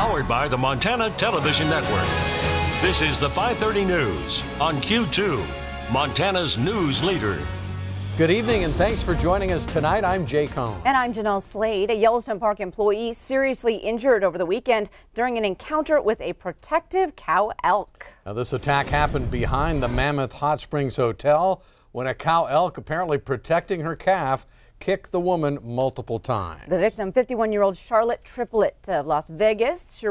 Powered by the Montana Television Network. This is the 5:30 News on Q2, Montana's news leader. Good evening and thanks for joining us tonight. I'm Jay Cohn. And I'm Jeanelle Slade. A Yellowstone Park employee seriously injured over the weekend during an encounter with a protective cow elk. Now, this attack happened behind the Mammoth Hot Springs Hotel when a cow elk, apparently protecting her calf, kicked the woman multiple times. The victim, 51-year-old Charlene Triplett of Las Vegas,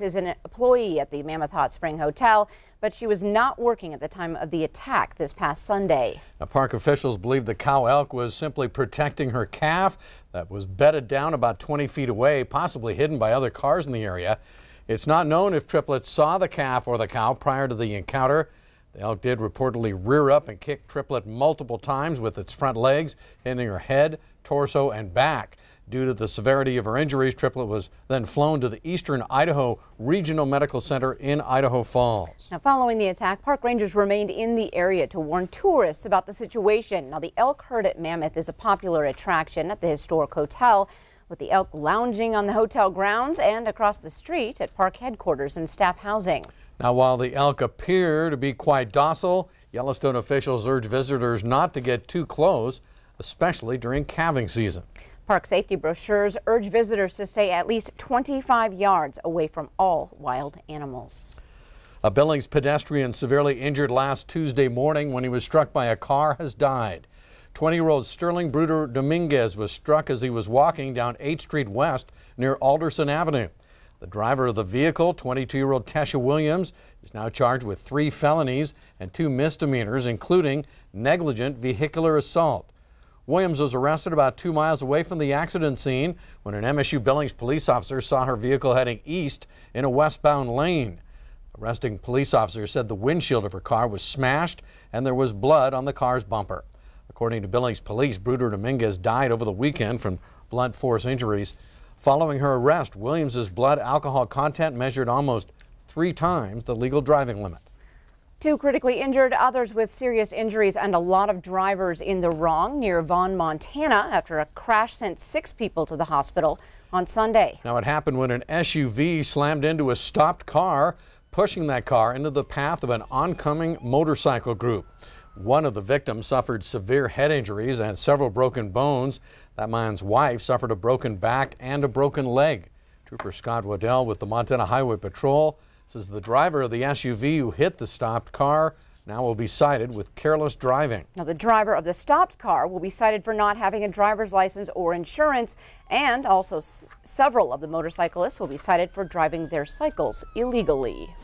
is an employee at the Mammoth Hot Spring Hotel, but she was not working at the time of the attack this past Sunday. Now, park officials believe the cow elk was simply protecting her calf that was bedded down about 20 feet away, possibly hidden by other cars in the area. It's not known if Triplett saw the calf or the cow prior to the encounter. The elk did reportedly rear up and kick Triplett multiple times with its front legs, hitting her head, torso, and back. Due to the severity of her injuries, Triplett was then flown to the Eastern Idaho Regional Medical Center in Idaho Falls. Now, following the attack, park rangers remained in the area to warn tourists about the situation. Now, the elk herd at Mammoth is a popular attraction at the historic hotel, with the elk lounging on the hotel grounds and across the street at park headquarters and staff housing. Now, while the elk appear to be quite docile, Yellowstone officials urge visitors not to get too close, especially during calving season. Park safety brochures urge visitors to stay at least 25 yards away from all wild animals. A Billings pedestrian severely injured last Tuesday morning when he was struck by a car has died. 20-year-old Sterling Bruder Dominguez was struck as he was walking down 8th Street West near Alderson Avenue. The driver of the vehicle, 22-year-old Tesha Williams, is now charged with 3 felonies and 2 misdemeanors, including negligent vehicular assault. Williams was arrested about 2 miles away from the accident scene when an MSU Billings police officer saw her vehicle heading east in a westbound lane. Arresting police officer said the windshield of her car was smashed and there was blood on the car's bumper. According to Billings police, Bruder Dominguez died over the weekend from blunt force injuries. Following her arrest, Williams's blood alcohol content measured almost 3 times the legal driving limit. 2 critically injured, others with serious injuries, and a lot of drivers in the wrong near Vaughn, Montana, after a crash sent 6 people to the hospital on Sunday. Now, it happened when an SUV slammed into a stopped car, pushing that car into the path of an oncoming motorcycle group. One of the victims suffered severe head injuries and several broken bones. That man's wife suffered a broken back and a broken leg. Trooper Scott Waddell with the Montana Highway Patrol says the driver of the SUV who hit the stopped car now will be cited with careless driving. Now, the driver of the stopped car will be cited for not having a driver's license or insurance, and also several of the motorcyclists will be cited for driving their cycles illegally.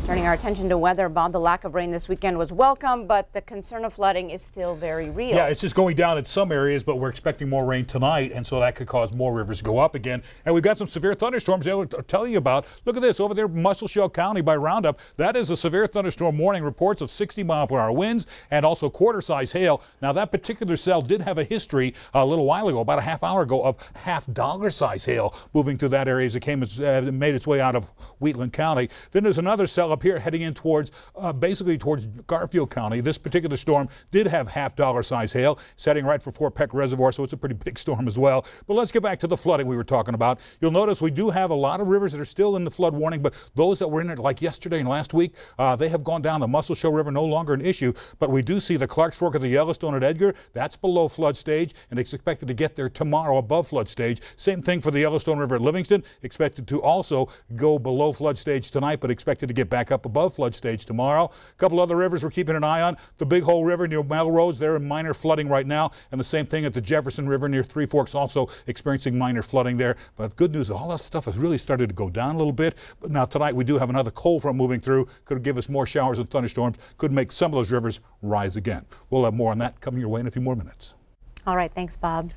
Turning our attention to weather, Bob, the lack of rain this weekend was welcome, but the concern of flooding is still very real. Yeah, it's just going down in some areas, but we're expecting more rain tonight, and so that could cause more rivers to go up again. And we've got some severe thunderstorms I will tell you about. Look at this over there, Muscle County by Roundup. That is a severe thunderstorm warning. Reports of 60-mile-per-hour winds and also quarter-size hail. Now, that particular cell did have a history a little while ago, about a half hour ago, of half-dollar-size hail moving through that area as it made its way out of Wheatland County. Then there's another cell up here heading in towards basically towards Garfield County. This particular storm did have half-dollar-size hail, setting right for Fort Peck Reservoir, so it's a pretty big storm as well. But let's get back to the flooding we were talking about. You'll notice we do have a lot of rivers that are still in the flood warning, but those that were in it like yesterday and last week, they have gone down. The Muscle Shoal River no longer an issue, but we do see the Clarks Fork of the Yellowstone at Edgar. That's below flood stage, and it's expected to get there tomorrow above flood stage. Same thing for the Yellowstone River at Livingston, expected to also go below flood stage tonight, but expected to get back up above flood stage tomorrow. A couple other rivers we're keeping an eye on. The Big Hole River near Melrose, they're in minor flooding right now, and the same thing at the Jefferson River near Three Forks, also experiencing minor flooding there. But good news, all that stuff has really started to go down a little bit. But now tonight we do have another cold front moving through. Could give us more showers and thunderstorms. Could make some of those rivers rise again. We'll have more on that coming your way in a few more minutes. All right, thanks, Bob.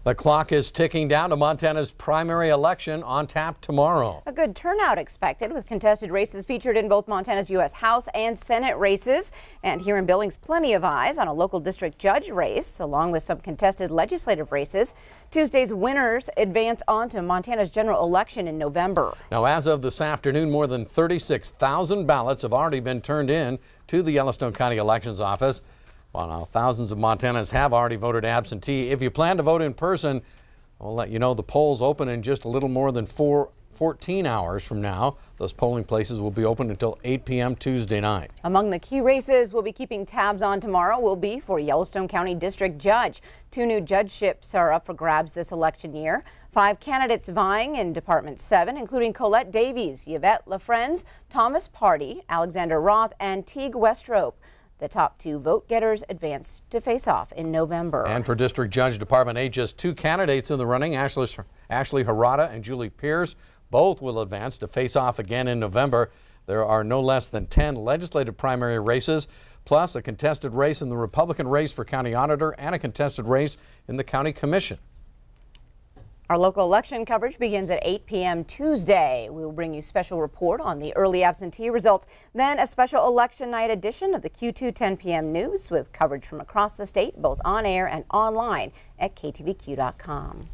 The clock is ticking down to Montana's primary election on tap tomorrow. A good turnout expected, with contested races featured in both Montana's U.S. House and Senate races. And here in Billings, plenty of eyes on a local district judge race, along with some contested legislative races. Tuesday's winners advance on to Montana's general election in November. Now, as of this afternoon, more than 36,000 ballots have already been turned in to the Yellowstone County Elections Office. Well, now, thousands of Montanans have already voted absentee. If you plan to vote in person, I'll let you know the polls open in just a little more than 14 hours from now. Those polling places will be open until 8 p.m. Tuesday night. Among the key races we'll be keeping tabs on tomorrow will be for Yellowstone County District Judge. 2 new judgeships are up for grabs this election year. 5 candidates vying in Department 7, including Colette Davies, Yvette LaFrenz, Thomas Pardee, Alexander Roth, and Teague Westrope. The top 2 vote-getters advance to face off in November. And for District Judge Department 8, just 2 candidates in the running, Ashley Harada and Julie Pierce. Both will advance to face off again in November. There are no less than 10 legislative primary races, plus a contested race in the Republican race for county auditor and a contested race in the county commission. Our local election coverage begins at 8 p.m. Tuesday. We will bring you a special report on the early absentee results, then a special election night edition of the Q2 10 p.m. news with coverage from across the state, both on air and online at ktvq.com.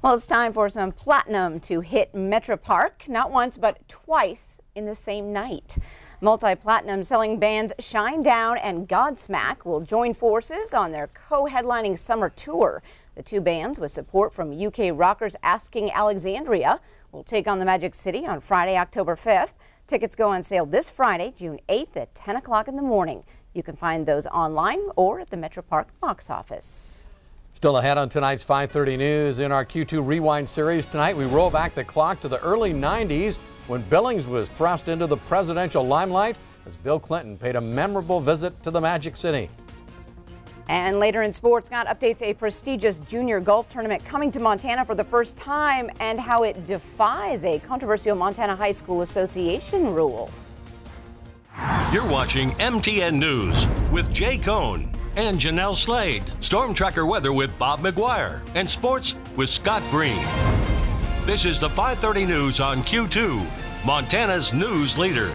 Well, it's time for some platinum to hit Metro Park, not once but twice in the same night. Multi-platinum selling bands Shinedown and Godsmack will join forces on their co-headlining summer tour. The 2 bands, with support from UK rockers Asking Alexandria, will take on the Magic City on Friday, October 5th. Tickets go on sale this Friday, June 8th at 10 o'clock in the morning. You can find those online or at the Metro Park box office. Still ahead on tonight's 5:30 news. In our Q2 Rewind series tonight, we roll back the clock to the early 90s when Billings was thrust into the presidential limelight as Bill Clinton paid a memorable visit to the Magic City. And later in sports, Scott updates a prestigious junior golf tournament coming to Montana for the first time and how it defies a controversial Montana High School Association rule. You're watching MTN News with Jay Cohn and Jeanelle Slade. Storm Tracker weather with Bob McGuire and sports with Scott Green. This is the 5:30 news on Q2, Montana's news leader.